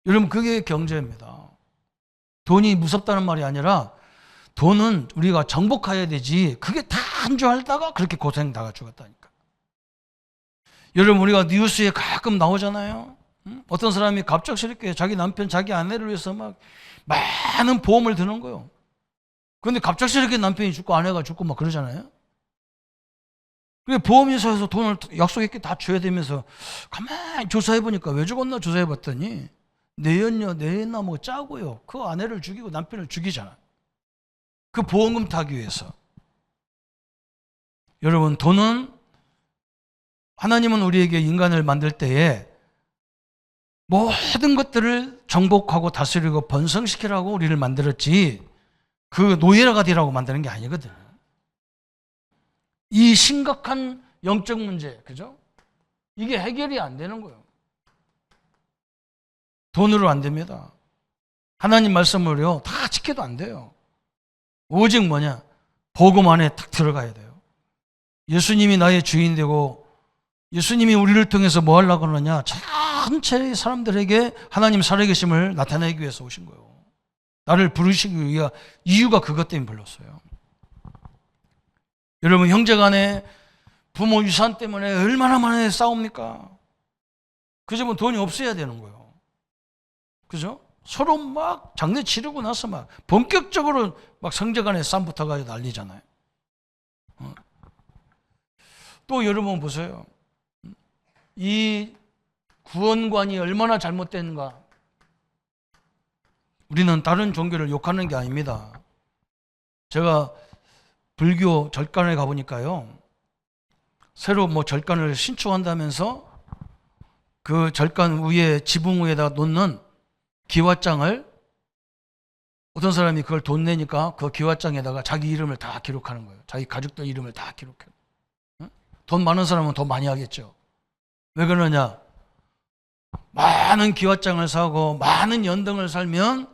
여러분 그게 경제입니다. 돈이 무섭다는 말이 아니라 돈은 우리가 정복해야 되지 그게 다 한 줄 알다가 그렇게 고생 당하 죽었다니까. 여러분 우리가 뉴스에 가끔 나오잖아요. 어떤 사람이 갑작스럽게 자기 남편, 자기 아내를 위해서 막 많은 보험을 드는 거예요. 그런데 갑작스럽게 남편이 죽고 아내가 죽고 막 그러잖아요. 보험회사에서 돈을 약속했게 다 줘야 되면서 가만히 조사해보니까 왜 죽었나 조사해봤더니 내였나 뭐 짜고요. 그 아내를 죽이고 남편을 죽이잖아. 그 보험금 타기 위해서. 여러분 돈은 하나님은 우리에게 인간을 만들 때에 모든 것들을 정복하고 다스리고 번성시키라고 우리를 만들었지 그 노예가 되라고 만드는 게 아니거든요. 이 심각한 영적 문제, 그죠? 이게 해결이 안 되는 거예요. 돈으로 안 됩니다. 하나님 말씀을요, 다 지켜도 안 돼요. 오직 뭐냐? 복음 안에 딱 들어가야 돼요. 예수님이 나의 주인 되고 예수님이 우리를 통해서 뭐 하려고 그러느냐? 전체 사람들에게 하나님 살아계심을 나타내기 위해서 오신 거예요. 나를 부르시기 위한 이유가 그것 때문에 불렀어요. 여러분 형제간에 부모 유산 때문에 얼마나 많이 싸웁니까? 그 집은 돈이 없어야 되는 거예요. 그죠? 서로 막 장례 치르고 나서 막 본격적으로 막 형제간에 싸움 붙어가지고 난리잖아요. 또 여러분 보세요. 이 구원관이 얼마나 잘못됐는가. 우리는 다른 종교를 욕하는 게 아닙니다. 제가 불교 절간에 가보니까요. 새로 뭐 절간을 신축한다면서 그 절간 위에 지붕 위에다 놓는 기와장을 어떤 사람이 그걸 돈 내니까 그 기와장에다가 자기 이름을 다 기록하는 거예요. 자기 가족들 이름을 다 기록해요. 돈 많은 사람은 더 많이 하겠죠. 왜 그러냐? 많은 기와장을 사고 많은 연등을 달면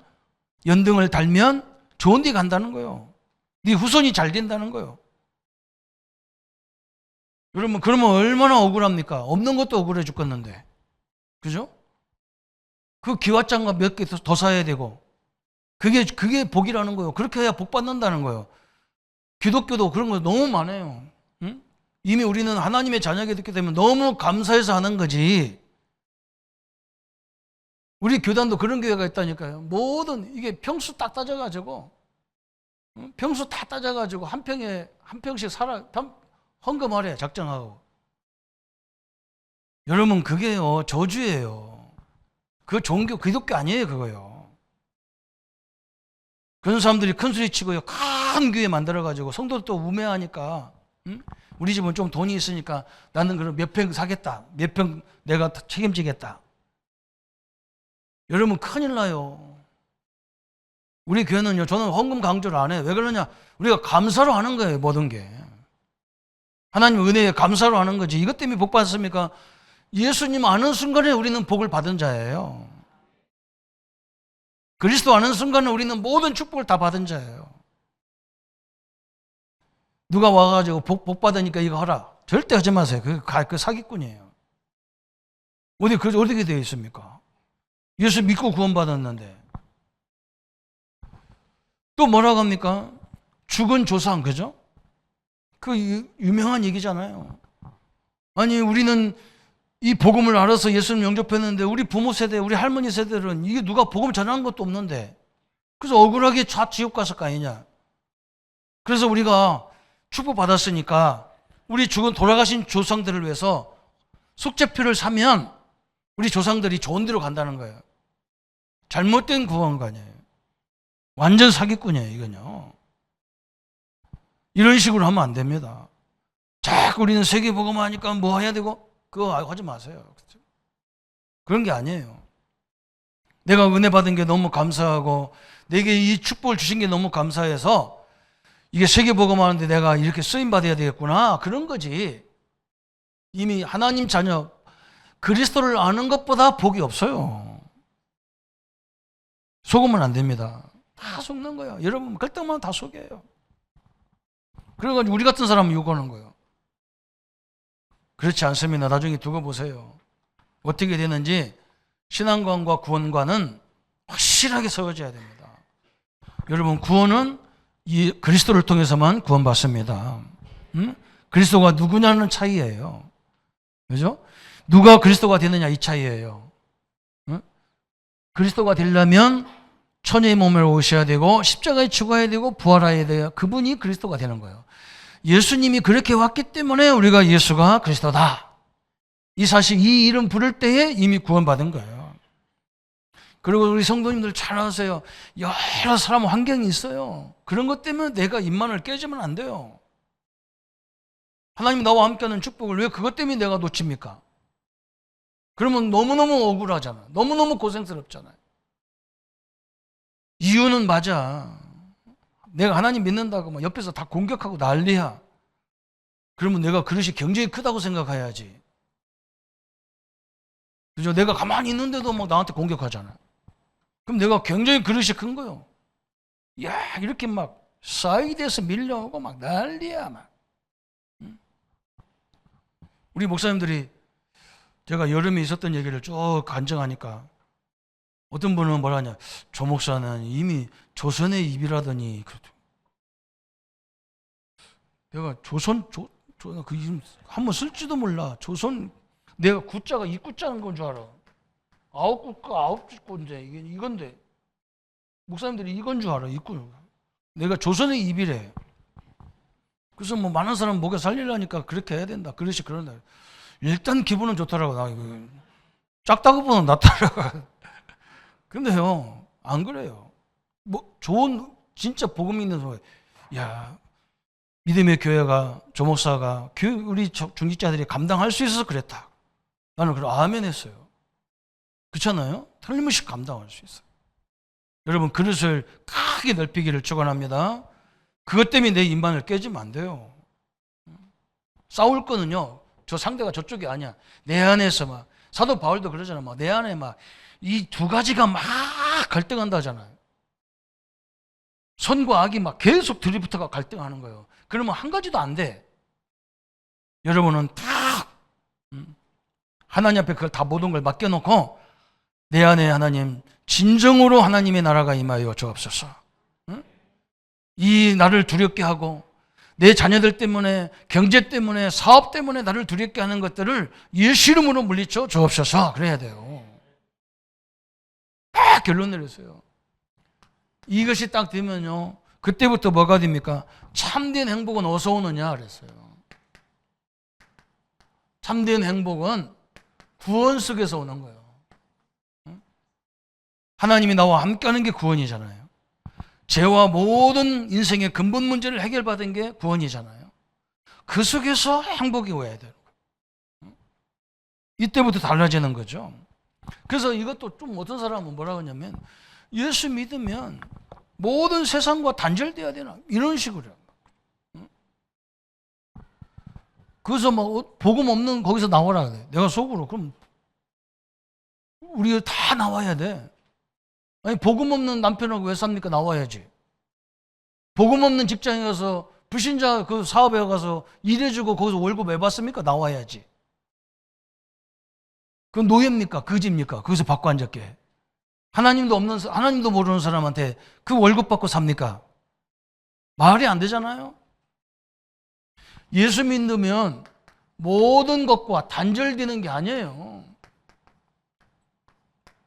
좋은 데 간다는 거예요. 네 후손이 잘 된다는 거예요. 여러분 그러면 얼마나 억울합니까? 없는 것도 억울해 죽겠는데. 그죠? 그 기와장과 몇 개 더 사야 되고 그게 복이라는 거예요. 그렇게 해야 복 받는다는 거예요. 기독교도 그런 거 너무 많아요. 응? 이미 우리는 하나님의 자녀가 됐기 때문에 너무 감사해서 하는 거지. 우리 교단도 그런 교회가 있다니까요. 모든 이게 평수 딱 따져가지고 평수 다 따져가지고 한 평씩 헌금하래, 작정하고. 여러분, 그게요, 저주예요. 그 종교, 기독교 아니에요, 그거요. 그런 사람들이 큰 소리 치고요, 큰 교회 만들어가지고 성도들 또 우매하니까, 응? 우리 집은 좀 돈이 있으니까 나는 그럼 몇 평 사겠다. 몇 평 내가 책임지겠다. 여러분, 큰일 나요. 우리 교회는요, 저는 헌금 강조를 안 해요. 왜 그러냐? 우리가 감사로 하는 거예요, 모든 게. 하나님 은혜에 감사로 하는 거지. 이것 때문에 복 받습니까? 예수님 아는 순간에 우리는 복을 받은 자예요. 그리스도 아는 순간에 우리는 모든 축복을 다 받은 자예요. 누가 와가지고 복 받으니까 이거 하라. 절대 하지 마세요. 그 사기꾼이에요. 어떻게 되어 있습니까? 예수 믿고 구원받았는데. 또 뭐라고 합니까? 죽은 조상, 그죠? 그 유명한 얘기잖아요. 아니, 우리는 이 복음을 알아서 예수님 영접했는데 우리 부모 세대, 우리 할머니 세대들은 이게 누가 복음 전하는 것도 없는데 그래서 억울하게 지옥 갔을 거 아니냐. 그래서 우리가 축복받았으니까 우리 돌아가신 조상들을 위해서 속죄표를 사면 우리 조상들이 좋은 데로 간다는 거예요. 잘못된 구원관이에요. 완전 사기꾼이에요, 이건요. 이런 식으로 하면 안 됩니다. 자꾸 우리는 세계복음 하니까 뭐 해야 되고 그거 하지 마세요. 그런 게 아니에요. 내가 은혜 받은 게 너무 감사하고 내게 이 축복을 주신 게 너무 감사해서 이게 세계복음 하는데 내가 이렇게 쓰임받아야 되겠구나. 그런 거지. 이미 하나님 자녀 그리스도를 아는 것보다 복이 없어요. 속으면 안 됩니다. 다 속는 거예요. 여러분 갈등만 다 속여요. 그래가지고 우리 같은 사람은 욕하는 거예요. 그렇지 않습니다. 나중에 두고 보세요. 어떻게 되는지 신앙관과 구원관은 확실하게 세워져야 됩니다. 여러분 구원은 이 그리스도를 통해서만 구원받습니다. 그리스도가 누구냐는 차이예요. 그죠? 누가 그리스도가 되느냐 이 차이예요. 그리스도가 되려면 천의 몸을 오셔야 되고 십자가에 죽어야 되고 부활해야 돼요. 그분이 그리스도가 되는 거예요. 예수님이 그렇게 왔기 때문에 우리가 예수가 그리스도다. 이 사실, 이 이름 부를 때에 이미 구원받은 거예요. 그리고 우리 성도님들 잘 아세요. 여러 사람 환경이 있어요. 그런 것 때문에 내가 입만을 깨지면 안 돼요. 하나님이 나와 함께하는 축복을 왜 그것 때문에 내가 놓칩니까? 그러면 너무너무 억울하잖아. 너무너무 고생스럽잖아요. 이유는 맞아. 내가 하나님 믿는다고 막 옆에서 다 공격하고 난리야. 그러면 내가 그릇이 굉장히 크다고 생각해야지. 그죠? 내가 가만히 있는데도 막 나한테 공격하잖아. 그럼 내가 굉장히 그릇이 큰 거예요. 야, 이렇게 막 사이드에서 밀려오고 막 난리야, 막. 우리 목사님들이 제가 여름에 있었던 얘기를 쭉 간증하니까 어떤 분은 뭐라 하냐. 조 목사는 이미 조선의 입이라더니. 내가 조선, 그 이름 한번 쓸지도 몰라. 조선, 내가 구자가 입구자는 건 줄 알아. 아홉 구인데, 이건데. 목사님들이 이건 줄 알아, 입구. 내가 조선의 입이래. 그래서 뭐 많은 사람 목에 살리려니까 그렇게 해야 된다. 그릇이 그런다. 일단 기분은 좋더라고. 나 이거 작다고 보면 낫더라고. 근데요, 안 그래요. 뭐 좋은 진짜 복음 있는 소리. 야, 믿음의 교회가 조 목사가 우리 중직자들이 감당할 수 있어서 그랬다. 나는 그걸 아멘 했어요. 그렇잖아요? 틀림없이 감당할 수 있어요. 여러분 그릇을 크게 넓히기를 축원합니다. 그것 때문에 내 인반을 깨지면 안 돼요. 싸울 거는요, 저 상대가 저쪽이 아니야. 내 안에서 막 사도 바울도 그러잖아. 막 내 안에 막 이 두 가지가 막 갈등한다 하잖아요. 선과 악이 막 계속 들이붙어가 갈등하는 거예요. 그러면 한 가지도 안 돼. 여러분은 다 하나님 앞에 그걸 다 모든 걸 맡겨놓고 내 안에 하나님 진정으로 하나님의 나라가 임하여 주옵소서. 이 나를 두렵게 하고 내 자녀들 때문에 경제 때문에 사업 때문에 나를 두렵게 하는 것들을 예수 이름으로 물리쳐 주옵소서. 그래야 돼요. 딱 결론 내렸어요. 이것이 딱 되면요 그때부터 뭐가 됩니까? 참된 행복은 어디서 오느냐 그랬어요. 참된 행복은 구원 속에서 오는 거예요. 하나님이 나와 함께하는 게 구원이잖아요. 죄와 모든 인생의 근본 문제를 해결받은 게 구원이잖아요. 그 속에서 행복이 와야 돼요. 이때부터 달라지는 거죠. 그래서 이것도 좀 어떤 사람은 뭐라고 하냐면 예수 믿으면 모든 세상과 단절돼야 되나 이런 식으로. 그래서 막 복음 없는 거기서 나오라 그래. 내가 속으로 그럼 우리가 다 나와야 돼. 아니 복음 없는 남편하고 왜 삽니까? 나와야지. 복음 없는 직장에 가서 불신자 그 사업에 가서 일해주고 거기서 월급 왜 받습니까? 나와야지. 그건 노예입니까? 거지입니까? 거기서 받고 앉았게. 하나님도 모르는 사람한테 그 월급 받고 삽니까? 말이 안 되잖아요. 예수 믿으면 모든 것과 단절되는 게 아니에요.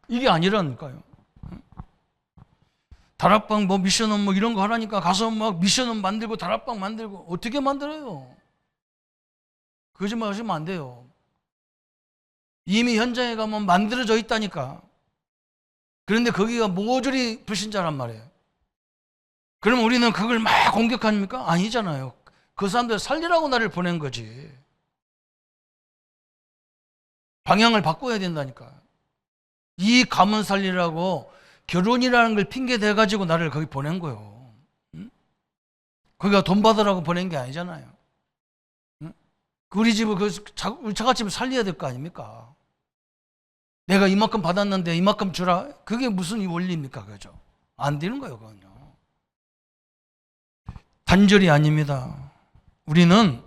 이게 아니라니까요. 다락방 뭐 미션은 뭐 이런 거 하라니까 가서 막 미션은 만들고 다락방 만들고 어떻게 만들어요? 거짓말 하시면 안 돼요. 이미 현장에 가면 만들어져 있다니까. 그런데 거기가 모조리 불신자란 말이에요. 그럼 우리는 그걸 막 공격합니까? 아니잖아요. 그 사람들 살리라고 나를 보낸 거지. 방향을 바꿔야 된다니까. 이 가문 살리라고 결혼이라는 걸 핑계 대가지고 나를 거기 보낸 거예요. 응? 거기가 돈 받으라고 보낸 게 아니잖아요. 응? 우리 집을, 우리 처갓집을 살려야 될 거 아닙니까? 내가 이만큼 받았는데 이만큼 주라. 그게 무슨 이 원리입니까? 그죠? 안 되는 거예요, 그건요. 단절이 아닙니다. 우리는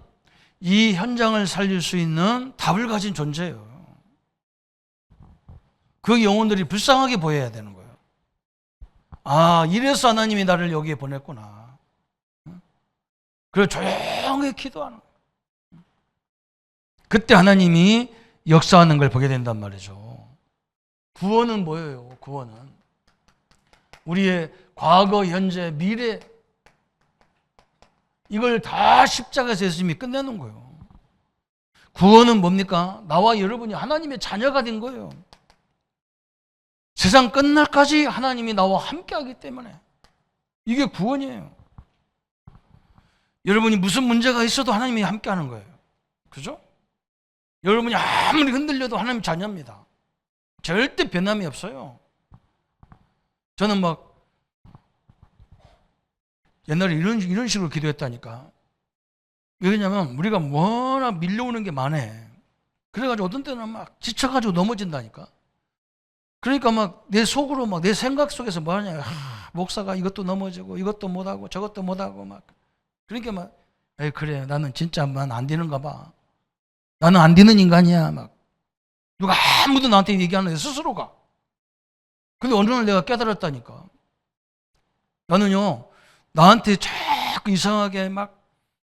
이 현장을 살릴 수 있는 답을 가진 존재예요. 그 영혼들이 불쌍하게 보여야 되는 거예요. 아, 이래서 하나님이 나를 여기에 보냈구나. 그래서 조용히 기도하는 거예요. 그때 하나님이 역사하는 걸 보게 된단 말이죠. 구원은 뭐예요? 구원은 우리의 과거, 현재, 미래 이걸 다 십자가에서 예수님이 끝내는 거예요. 구원은 뭡니까? 나와 여러분이 하나님의 자녀가 된 거예요. 세상 끝날까지 하나님이 나와 함께하기 때문에 이게 구원이에요. 여러분이 무슨 문제가 있어도 하나님이 함께하는 거예요. 그죠? 여러분이 아무리 흔들려도 하나님 자녀입니다. 절대 변함이 없어요. 저는 막 옛날에 이런 식으로 기도했다니까. 왜냐면 우리가 워낙 밀려오는 게 많아. 그래가지고 어떤 때는 막 지쳐가지고 넘어진다니까. 그러니까 막 내 속으로 막 내 생각 속에서 뭐 하냐. 목사가 이것도 넘어지고 이것도 못하고 저것도 못하고 막. 그러니까 막 에이 그래 나는 진짜 안 되는가 봐. 나는 안 되는 인간이야. 막 누가 아무도 나한테 얘기하는데 스스로가. 근데 어느 날 내가 깨달았다니까. 나는요 나한테 자꾸 이상하게 막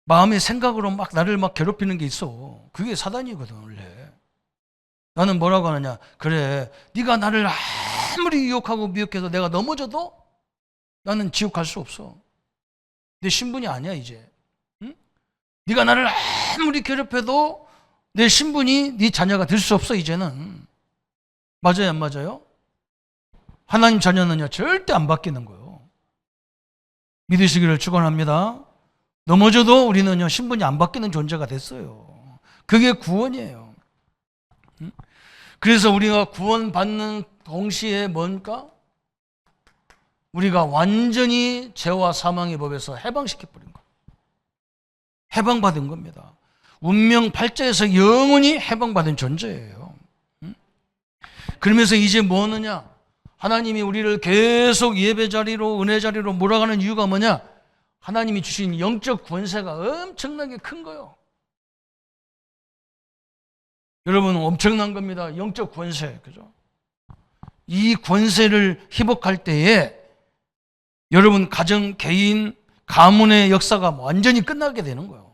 마음의 생각으로 막 나를 막 괴롭히는 게 있어. 그게 사단이거든 원래. 나는 뭐라고 하느냐. 그래 네가 나를 아무리 유혹하고 미혹해서 내가 넘어져도 나는 지옥 갈 수 없어. 내 신분이 아니야 이제. 응? 네가 나를 아무리 괴롭혀도 내 신분이 네 자녀가 될 수 없어 이제는. 맞아요 안 맞아요? 하나님 자녀는요 절대 안 바뀌는 거예요. 믿으시기를 축원합니다. 넘어져도 우리는요 신분이 안 바뀌는 존재가 됐어요. 그게 구원이에요. 그래서 우리가 구원받는 동시에 뭔가 우리가 완전히 죄와 사망의 법에서 해방시켜버린 거예요. 해방받은 겁니다. 운명 팔자에서 영원히 해방받은 존재예요. 그러면서 이제 뭐 하느냐? 하나님이 우리를 계속 예배 자리로 은혜 자리로 몰아가는 이유가 뭐냐? 하나님이 주신 영적 권세가 엄청나게 큰 거예요. 여러분 엄청난 겁니다. 영적 권세. 그죠? 이 권세를 회복할 때에 여러분 가정, 개인, 가문의 역사가 완전히 끝나게 되는 거예요.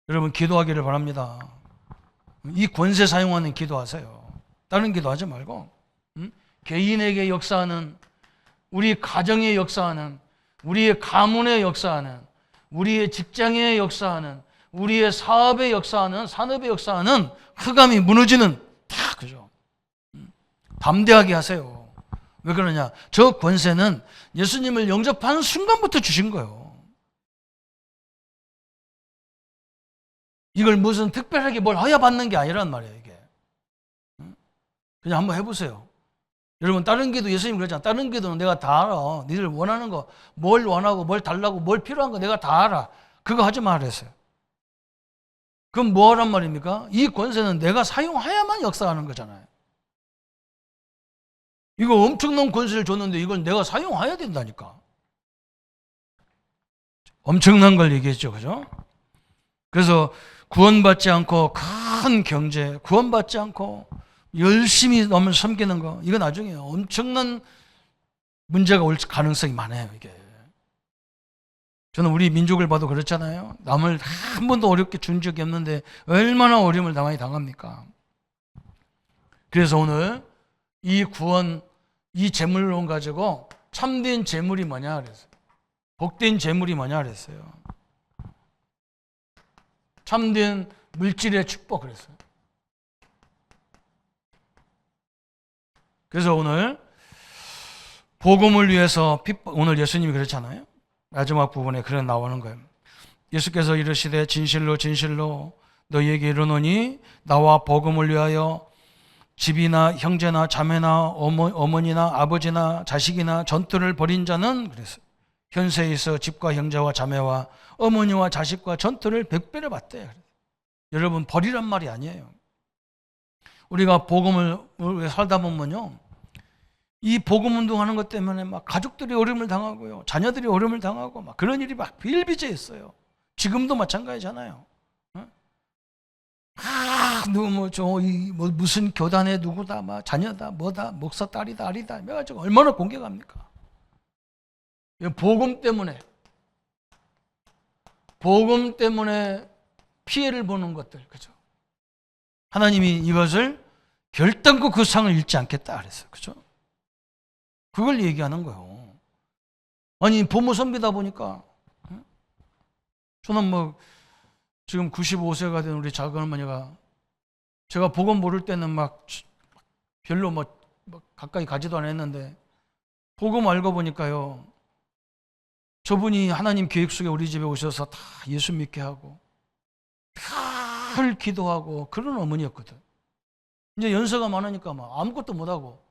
여러분 기도하기를 바랍니다. 이 권세 사용하는 기도하세요. 다른 기도하지 말고 개인에게 역사하는 우리 가정에 역사하는, 우리의 가문에 역사하는, 우리의 직장에 역사하는, 우리의 사업에 역사하는, 산업에 역사하는 흑암이 무너지는, 다 그죠. 담대하게 하세요. 왜 그러냐? 저 권세는 예수님을 영접하는 순간부터 주신 거예요. 이걸 무슨 특별하게 뭘 해야 받는 게 아니란 말이에요, 이게. 그냥 한번 해보세요. 여러분, 다른 기도, 예수님 그러잖아. 다른 기도는 내가 다 알아. 니들 원하는 거, 뭘 원하고, 뭘 달라고, 뭘 필요한 거 내가 다 알아. 그거 하지 마 그랬어요. 그럼 뭐 하란 말입니까? 이 권세는 내가 사용해야만 역사하는 거잖아요. 이거 엄청난 권세를 줬는데 이걸 내가 사용해야 된다니까. 엄청난 걸 얘기했죠. 그죠? 그래서 구원받지 않고 큰 경제, 구원받지 않고 열심히 너무 섬기는 거, 이거 나중에 엄청난 문제가 올 가능성이 많아요, 이게. 저는 우리 민족을 봐도 그렇잖아요. 남을 한 번도 어렵게 준 적이 없는데 얼마나 어려움을 많이 당합니까? 그래서 오늘 이 구원, 이 재물론 가지고 참된 재물이 뭐냐 그랬어요. 복된 재물이 뭐냐 그랬어요. 참된 물질의 축복 그랬어요. 그래서 오늘 복음을 위해서 오늘 예수님이 그렇잖아요. 마지막 부분에 그런 나오는 거예요. 예수께서 이르시되 진실로 진실로 너희에게 이르노니 나와 복음을 위하여 집이나 형제나 자매나 어머니나 아버지나 자식이나 전투를 벌인 자는 그랬어요. 현세에 있어 집과 형제와 자매와 어머니와 자식과 전투를 100배를 받대. 여러분, 벌이란 말이 아니에요. 우리가 복음을 살다 보면요, 이 복음 운동하는 것 때문에 막 가족들이 어려움을 당하고요, 자녀들이 어려움을 당하고 막 그런 일이 막 비일비재했어요. 지금도 마찬가지잖아요. 무슨 교단에 누구다, 막 자녀다, 뭐다, 목사 딸이다, 아리다, 해가지고 얼마나 공격합니까? 복음 때문에 피해를 보는 것들, 그죠? 하나님이 이것을 결단코 그 상을 잃지 않겠다 그랬어요, 그죠? 그걸 얘기하는 거예요. 아니, 부모 섬기다 보니까, 저는 뭐 지금 95세가 된 우리 작은어머니가, 제가 복음 모를 때는 막 별로 뭐 가까이 가지도 않았는데 복음 알고 보니까요, 저분이 하나님 계획 속에 우리 집에 오셔서 다 예수 믿게 하고 늘 기도하고 그런 어머니였거든. 이제 연세가 많으니까 막 아무것도 못하고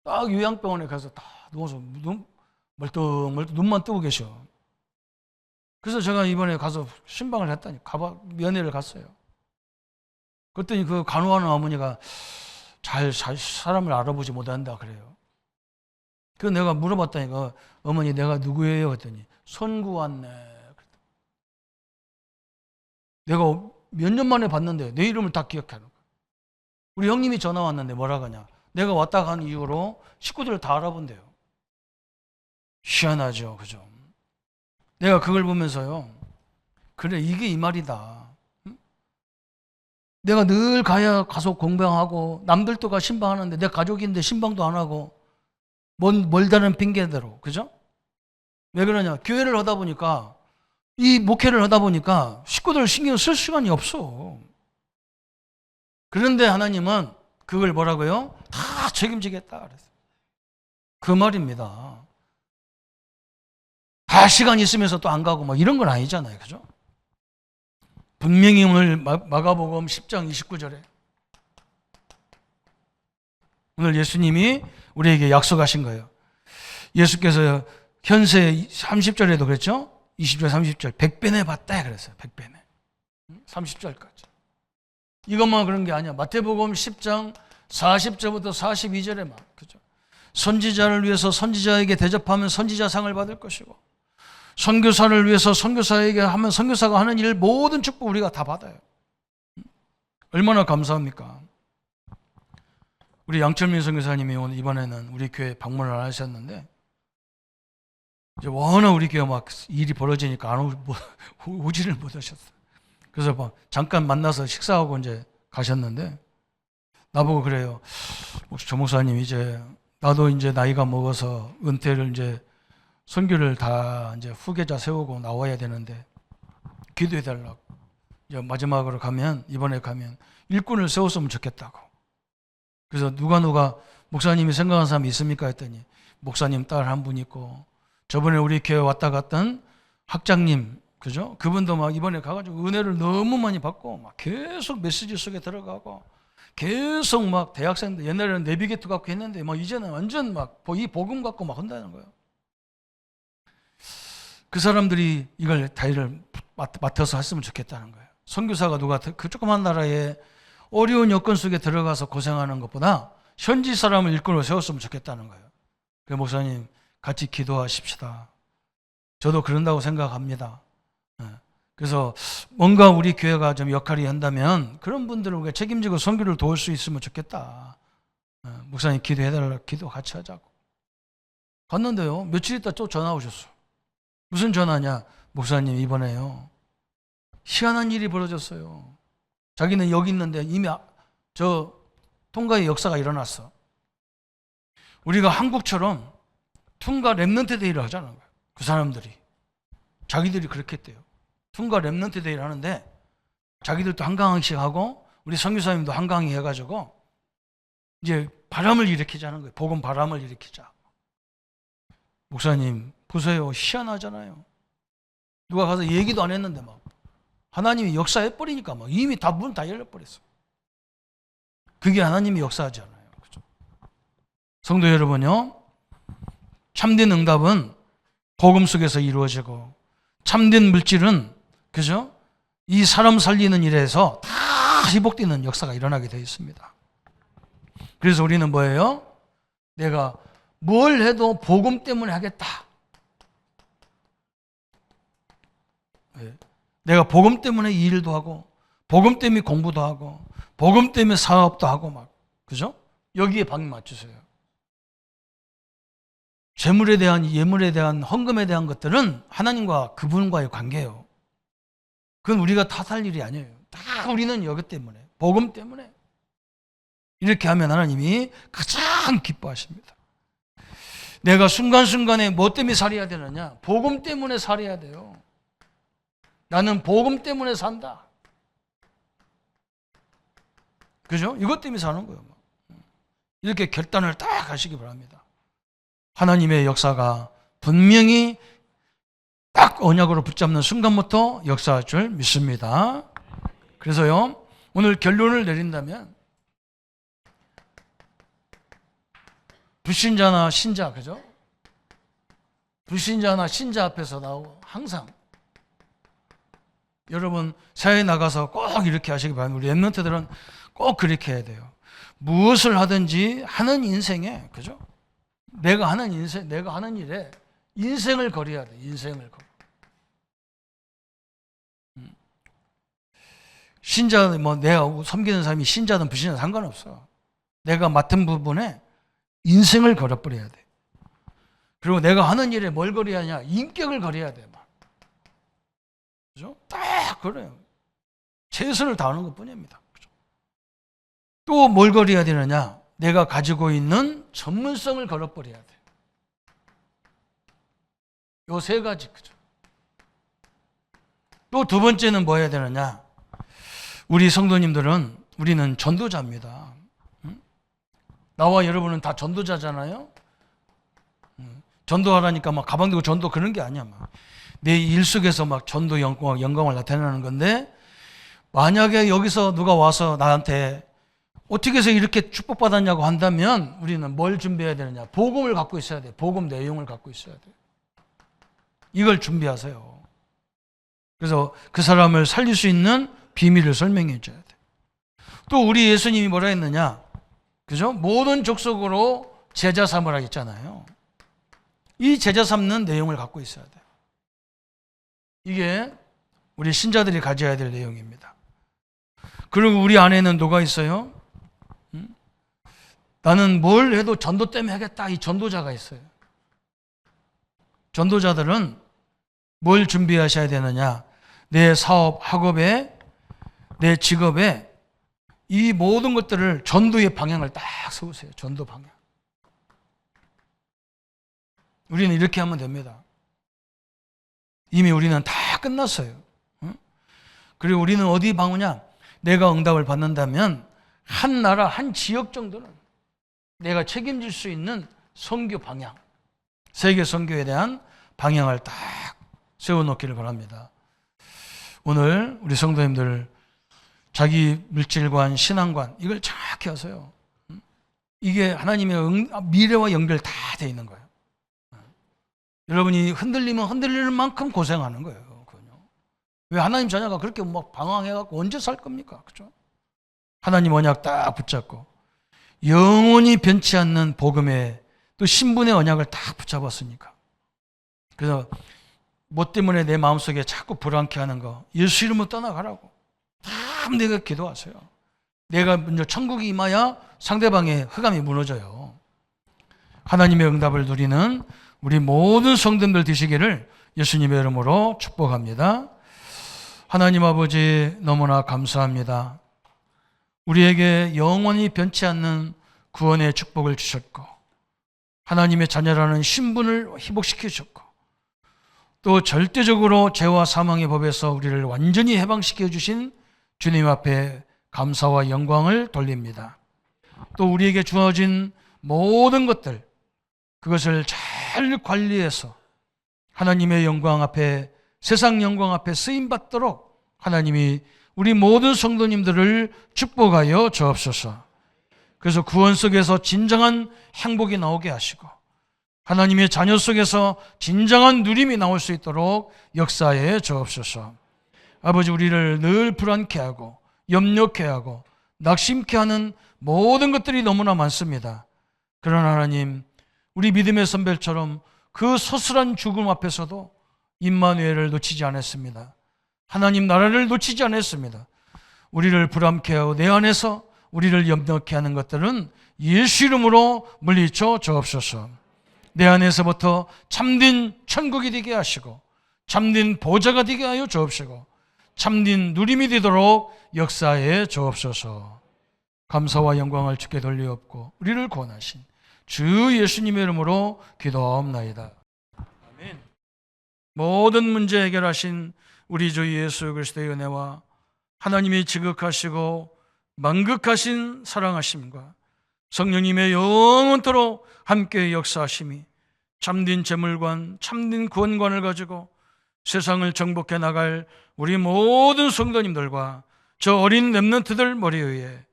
딱 요양병원에 가서 다 누워서 멀뚱멀뚱 눈만 뜨고 계셔. 그래서 제가 이번에 가서 신방을 했다니, 면회를 갔어요. 그랬더니 그 간호하는 어머니가 잘 사람을 알아보지 못한다 그래요. 그 내가 물어봤다니까, 어머니 내가 누구예요? 그랬더니 선구 왔네. 내가 몇 년 만에 봤는데 내 이름을 다 기억하는 거야. 우리 형님이 전화 왔는데 뭐라 하냐, 내가 왔다 간 이후로 식구들을 다 알아본대요. 희한하죠, 그죠? 내가 그걸 보면서요, 그래, 이게 이 말이다. 내가 늘 가서 공방하고 남들도 가 신방하는데 내 가족인데 신방도 안 하고 멀다는 핑계대로, 그죠? 왜 그러냐? 교회를 하다 보니까, 이 목회를 하다 보니까 식구들 신경 쓸 시간이 없어. 그런데 하나님은 그걸 뭐라고요? 다 책임지겠다 그랬어요. 그 말입니다. 다 시간 있으면서 또 안 가고 막 이런 건 아니잖아요, 그죠? 분명히 오늘 마가복음 10장 29절에 오늘 예수님이 우리에게 약속하신 거예요. 예수께서 현세 30절에도 그랬죠? 20절 30절 100배내 받다 그랬어요. 100배내 30절까지. 이것만 그런 게 아니야. 마태복음 10장 40절부터 42절에 막, 그죠? 선지자를 위해서 선지자에게 대접하면 선지자상을 받을 것이고, 선교사를 위해서 선교사에게 하면 선교사가 하는 일 모든 축복 우리가 다 받아요. 얼마나 감사합니까? 우리 양철민 선교사님이 오늘 이번에는 우리 교회 방문을 안 하셨는데, 이제 워낙 우리 교회 막 일이 벌어지니까 오지를 못하셨어요. 그래서 막 잠깐 만나서 식사하고 이제 가셨는데 나보고 그래요. 혹시 조 목사님 이제 나도 이제 나이가 먹어서 은퇴를 이제 선교를 다 이제 후계자 세우고 나와야 되는데 기도해 달라고. 이제 마지막으로 이번에 가면 일꾼을 세웠으면 좋겠다고. 그래서 누가 목사님이 생각하는 사람이 있습니까? 했더니 목사님 딸 한 분 있고 저번에 우리 교회 왔다 갔던 학장님, 그죠? 그분도 막 이번에 가가지고 은혜를 너무 많이 받고 막 계속 메시지 속에 들어가고 계속 막 대학생들, 옛날에는 내비게이터 갖고 했는데 막 이제는 완전 막 이 복음 갖고 막 한다는 거예요. 그 사람들이 이걸 다리를 맡아서 했으면 좋겠다는 거예요. 선교사가 그 조그만 나라에 어려운 여건 속에 들어가서 고생하는 것보다 현지 사람을 일꾼으로 세웠으면 좋겠다는 거예요. 그래서 목사님 같이 기도하십시다. 저도 그런다고 생각합니다. 그래서 뭔가 우리 교회가 좀 역할이 한다면 그런 분들을 우리가 책임지고 선교를 도울 수 있으면 좋겠다. 목사님 기도해달라. 기도 같이 하자고. 갔는데요. 며칠 있다 또 전화 오셨어. 무슨 전화냐? 목사님 이번에요. 희한한 일이 벌어졌어요. 자기는 여기 있는데 이미 저 통가의 역사가 일어났어. 우리가 한국처럼 통가 렘넌트 데이를 하자는 거예요. 그 사람들이. 자기들이 그렇게 했대요. 통가 렘넌트 데이를 하는데 자기들도 한강항씩 하고 우리 선교사님도 한강항 해가지고 이제 바람을 일으키자는 거예요. 복음 바람을 일으키자. 목사님 보세요. 희한하잖아요. 누가 가서 얘기도 안 했는데 막 하나님이 역사해버리니까 막 이미 다 문 다 열려버렸어. 그게 하나님이 역사하지 않아요. 그죠? 성도 여러분요. 참된 응답은 복음 속에서 이루어지고 참된 물질은 그죠? 이 사람 살리는 일에서 다 회복되는 역사가 일어나게 되어 있습니다. 그래서 우리는 뭐예요? 내가 뭘 해도 복음 때문에 하겠다. 내가 복음 때문에 이 일도 하고 복음 때문에 공부도 하고 복음 때문에 사업도 하고 막 그죠? 여기에 방향 맞추세요. 재물에 대한 예물에 대한 헌금에 대한 것들은 하나님과 그분과의 관계예요. 그건 우리가 탓할 일이 아니에요. 다 우리는 여기 때문에 복음 때문에 이렇게 하면 하나님이 가장 기뻐하십니다. 내가 순간순간에 뭐 때문에 살아야 되느냐? 복음 때문에 살아야 돼요. 나는 복음 때문에 산다. 그죠? 이것 때문에 사는 거예요. 이렇게 결단을 딱 하시기 바랍니다. 하나님의 역사가 분명히 딱 언약으로 붙잡는 순간부터 역사할 줄 믿습니다. 그래서요, 오늘 결론을 내린다면 불신자나 신자, 그죠? 불신자나 신자 앞에서 나오고 항상 여러분 사회에 나가서 꼭 이렇게 하시기 바랍니다. 우리 랩런트들은 꼭 그렇게 해야 돼요. 무엇을 하든지 하는 인생에, 그죠? 내가 하는 인생, 내가 하는 일에 인생을 걸어야 돼. 인생을 걸어. 신자, 내가 섬기는 사람이 신자든 불신자든 상관없어. 내가 맡은 부분에 인생을 걸어버려야 돼. 그리고 내가 하는 일에 뭘 걸어야 하냐? 인격을 걸어야 돼. 그죠? 딱 그래요. 최선을 다하는 것 뿐입니다. 또 뭘 걸어야 되느냐? 내가 가지고 있는 전문성을 걸어버려야 돼. 요 세 가지, 그죠? 또 두 번째는 뭐 해야 되느냐? 우리 성도님들은 우리는 전도자입니다. 나와 여러분은 다 전도자잖아요. 전도하라니까 막 가방 들고 전도 그런 게 아니야. 내 일 속에서 막 전도 영광을 나타내는 건데 만약에 여기서 누가 와서 나한테 어떻게 해서 이렇게 축복받았냐고 한다면 우리는 뭘 준비해야 되느냐? 복음을 갖고 있어야 돼. 복음 내용을 갖고 있어야 돼. 이걸 준비하세요. 그래서 그 사람을 살릴 수 있는 비밀을 설명해 줘야 돼. 또 우리 예수님이 뭐라 했느냐? 그죠? 모든 족속으로 제자 삼으라 했잖아요. 이 제자 삼는 내용을 갖고 있어야 돼. 이게 우리 신자들이 가져야 될 내용입니다. 그리고 우리 안에는 누가 있어요? 나는 뭘 해도 전도 때문에 하겠다. 이 전도자가 있어요. 전도자들은 뭘 준비하셔야 되느냐? 내 사업, 학업에, 내 직업에 이 모든 것들을 전도의 방향을 딱 세우세요. 전도 방향. 우리는 이렇게 하면 됩니다. 이미 우리는 다 끝났어요. 그리고 우리는 어디 방어냐? 내가 응답을 받는다면 한 나라, 한 지역 정도는 내가 책임질 수 있는 선교 방향, 세계 선교에 대한 방향을 딱 세워놓기를 바랍니다. 오늘 우리 성도님들 자기 물질관, 신앙관 이걸 정확히 하세요. 이게 하나님의 미래와 연결 다 돼 있는 거예요. 여러분이 흔들리면 흔들리는 만큼 고생하는 거예요. 그건요. 왜 하나님 자녀가 그렇게 막 방황해갖고 언제 살 겁니까? 그죠? 하나님 언약 딱 붙잡고 영원히 변치 않는 복음의 또 신분의 언약을 딱 붙잡았으니까. 그래서 뭐 때문에 내 마음속에 자꾸 불안케 하는 거 예수 이름으로 떠나가라고 다 내가 기도하세요. 내가 먼저 천국이 임하여 상대방의 흑암이 무너져요. 하나님의 응답을 누리는 우리 모든 성도들 되시기를 예수님의 이름으로 축복합니다. 하나님 아버지 너무나 감사합니다. 우리에게 영원히 변치 않는 구원의 축복을 주셨고 하나님의 자녀라는 신분을 회복시켜 주셨고 또 절대적으로 죄와 사망의 법에서 우리를 완전히 해방시켜 주신 주님 앞에 감사와 영광을 돌립니다. 또 우리에게 주어진 모든 것들 그것을 잘 관리해서 하나님의 영광 앞에 세상 영광 앞에 쓰임받도록 하나님이 우리 모든 성도님들을 축복하여 주옵소서. 그래서 구원 속에서 진정한 행복이 나오게 하시고 하나님의 자녀 속에서 진정한 누림이 나올 수 있도록 역사해 주옵소서. 아버지 우리를 늘 불안케 하고 염려케 하고 낙심케 하는 모든 것들이 너무나 많습니다. 그러나 하나님 우리 믿음의 선배처럼 그 소슬한 죽음 앞에서도 임마누엘을 놓치지 않았습니다. 하나님 나라를 놓치지 않았습니다. 우리를 불안케 하고 내 안에서 우리를 염려케 하는 것들은 예수 이름으로 물리쳐 주옵소서. 내 안에서부터 참된 천국이 되게 하시고 참된 보좌가 되게 하여 주옵시고 참된 누림이 되도록 역사해 주옵소서. 감사와 영광을 주께 돌리옵고 우리를 구원하신 주 예수님의 이름으로 기도하옵나이다. 아멘. 모든 문제 해결하신 우리 주 예수 그리스도의 은혜와 하나님이 지극하시고 만극하신 사랑하심과 성령님의 영원토록 함께 역사하심이 참된 재물관, 참된 구원관을 가지고 세상을 정복해 나갈 우리 모든 성도님들과 저 어린 렘넌트들 머리 위에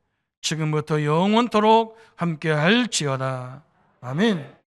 지금부터 영원토록 함께 할지어다. 아멘.